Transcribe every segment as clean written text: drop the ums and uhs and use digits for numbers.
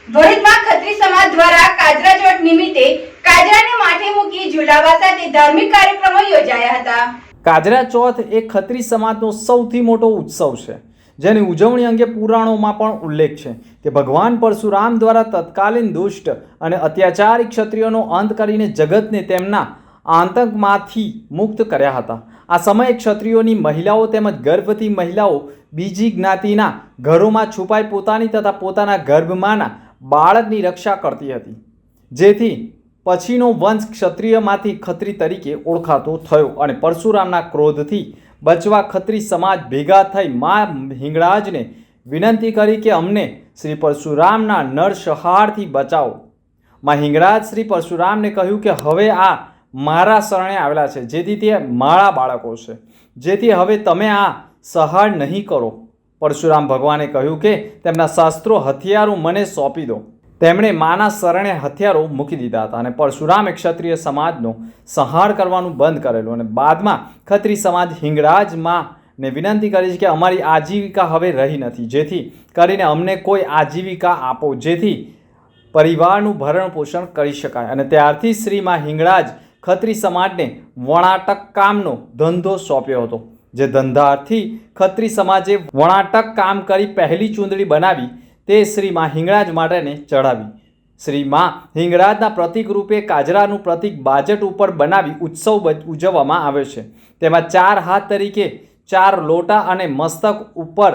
ભરૂચમાં ખત્રી સમાજ દ્વારા કાજરા ચોથ નિમિત્તે કાજરાને માથે મૂકી ઝુલાવા સાથે ધાર્મિક કાર્યક્રમો યોજાયા હતા। કાજરા ચોથ એ ખત્રી સમાજનો સૌથી મોટો ઉત્સવ છે, જેની ઉજવણી અંગે પુરાણોમાં પણ ઉલ્લેખ છે કે ભગવાન પરશુરામ દ્વારા તત્કાલીન દુષ્ટ અને અત્યાચારી ક્ષત્રિયોનો અંત કરીને જગતને તેમના આતંકમાંથી મુક્ત કર્યા હતા। આ સમયે ક્ષત્રિયોની મહિલાઓ તેમજ ગર્ભવતી મહિલાઓ બીજી જ્ઞાતિના ઘરોમાં છુપાઈ પોતાની તથા પોતાના ગર્ભમાંના બાળકની રક્ષા કરતી હતી, જેથી પછીનો વંશ ક્ષત્રિયમાંથી ખત્રી તરીકે ઓળખાતો થયો અને પરશુરામના ક્રોધથી બચવા ખત્રી સમાજ ભેગા થઈ મા હિંગળાજને વિનંતી કરી કે અમને શ્રી પરશુરામના નરસંહારથી બચાવો। મા હિંગળાજ શ્રી પરશુરામને કહ્યું કે હવે આ મારા શરણે આવેલા છે, જેથી તે મારા બાળકો છે, જેથી હવે તમે આ સંહાર નહીં કરો। પરશુરામ ભગવાને કહ્યું કે તેમના શાસ્ત્રો હથિયારો મને સોંપી દો। તેમણે માના શરણે હથિયારો મૂકી દીધા હતા અને પરશુરામે ક્ષત્રિય સમાજનો સંહાર કરવાનું બંધ કરેલું અને બાદમાં ખત્રી સમાજ હિંગળાજ માને વિનંતી કરી કે અમારી આજીવિકા હવે રહી નથી, જેથી કરીને અમને કોઈ આજીવિકા આપો, જેથી પરિવારનું ભરણ પોષણ કરી શકાય। અને ત્યારથી શ્રી મા હિંગળાજ ખત્રી સમાજને વણાટક કામનો ધંધો સોંપ્યો હતો, જે ધંધાથી ખત્રી સમાજે વણાટક કામ કરી પહેલી ચૂંદડી બનાવી તે શ્રી મા હિંગળાજ માટેને ચઢાવી। શ્રી મા હિંગળાજના પ્રતીક રૂપે કાજરાનું પ્રતીક બાજટ ઉપર બનાવી ઉત્સવ ઉજવવામાં આવે છે। તેમાં 4 હાથ તરીકે 4 લોટા અને મસ્તક ઉપર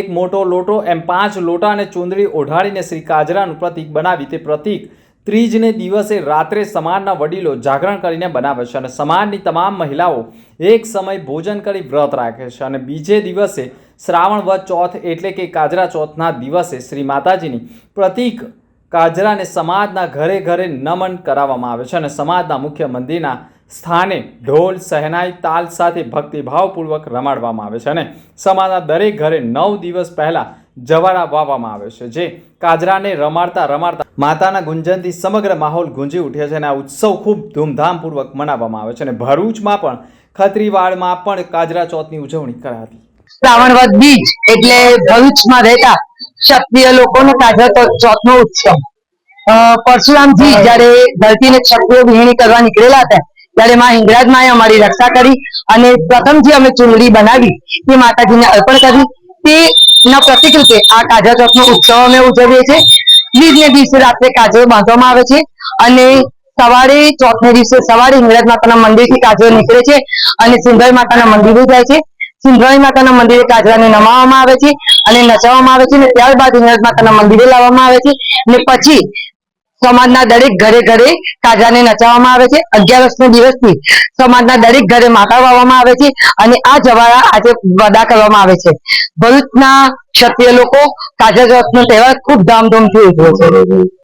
એક મોટો લોટો એમ 5 લોટા અને ચૂંદડી ઓઢાડીને શ્રી કાજરાનું પ્રતીક બનાવી તે પ્રતીક ત્રીજને દિવસે રાત્રે સમાજના વડીલો જાગરણ કરીને બનાવે છે અને સમાજની તમામ મહિલાઓ એક સમય ભોજન કરી વ્રત રાખે છે અને બીજે દિવસે શ્રાવણ વદ ચોથ એટલે કે કાજરા ચોથના દિવસે શ્રી માતાજીની પ્રતીક કાજરાને સમાજના ઘરે ઘરે નમન કરાવવામાં આવે છે અને સમાજના મુખ્ય મંદિરના સ્થાને ઢોલ શહેનાઈ તાલ સાથે ભક્તિભાવપૂર્વક રમાડવામાં આવે છે અને સમાજના દરેક ઘરે 9 દિવસ પહેલાં જવાડા વાવવામાં આવે છે, જે કાજરાને રમાડતા રમાડતા માતાના ગુંજનથી સમગ્ર માહોલ ગુંજી ઉઠે છે અને આ ઉત્સવ ખૂબ ધૂમધામપૂર્વક મનાવવામાં આવે છે અને ભરૂચમાં પણ ખત્રીવાડમાં પણ કાજરા ચોથની ઉજવણી કરાતી। શ્રાવણ વદ બીજ એટલે ભરૂચમાં રહેતા ક્ષત્રિય લોકોનો કાજરા ચોથનો ઉત્સવ। પરશુરામજી જ્યારે ધરતીને ક્ષત્રિયો વિહીણી કરવા નીકળેલા હતા ત્યારે મા હિંગળાજ માએ અમારી રક્ષા કરી અને પ્રથમથી અમે ચૂંદડી બનાવી તે માતાજીને અર્પણ કરી। તેના પ્રતિક રૂપે આ કાજરા ચોથનો ઉત્સવ અમે ઉજવીએ છીએ। બીજને દિવસે રાત્રે કાજરો બાંધવામાં આવે છે અને સવારે ચોથને દિવસે સવારે હિંગળાજ માતાના મંદિરથી કાજરો નીકળે છે અને સિંધોઈ માતાના મંદિરે જાય છે। સિંધોઈ માતાના મંદિરે કાજરાને નમાવવામાં આવે છે અને નચાવવામાં આવે છે અને ત્યારબાદ હિંગળાજ માતાના મંદિરે લાવવામાં આવે છે અને પછી સમાજના દરેક ઘરે ઘરે કાજરાને નચાવવામાં આવે છે। 11 દિવસથી સમાજના દરેક ઘરે માતા વાવવામાં આવે છે અને આ જવાળા આજે વડા કરવામાં આવે છે। ભરૂચના ક્ષત્રિય લોકો કાજરા ચોથનો તહેવાર ખૂબ ધામધૂમથી ઉજવે છે।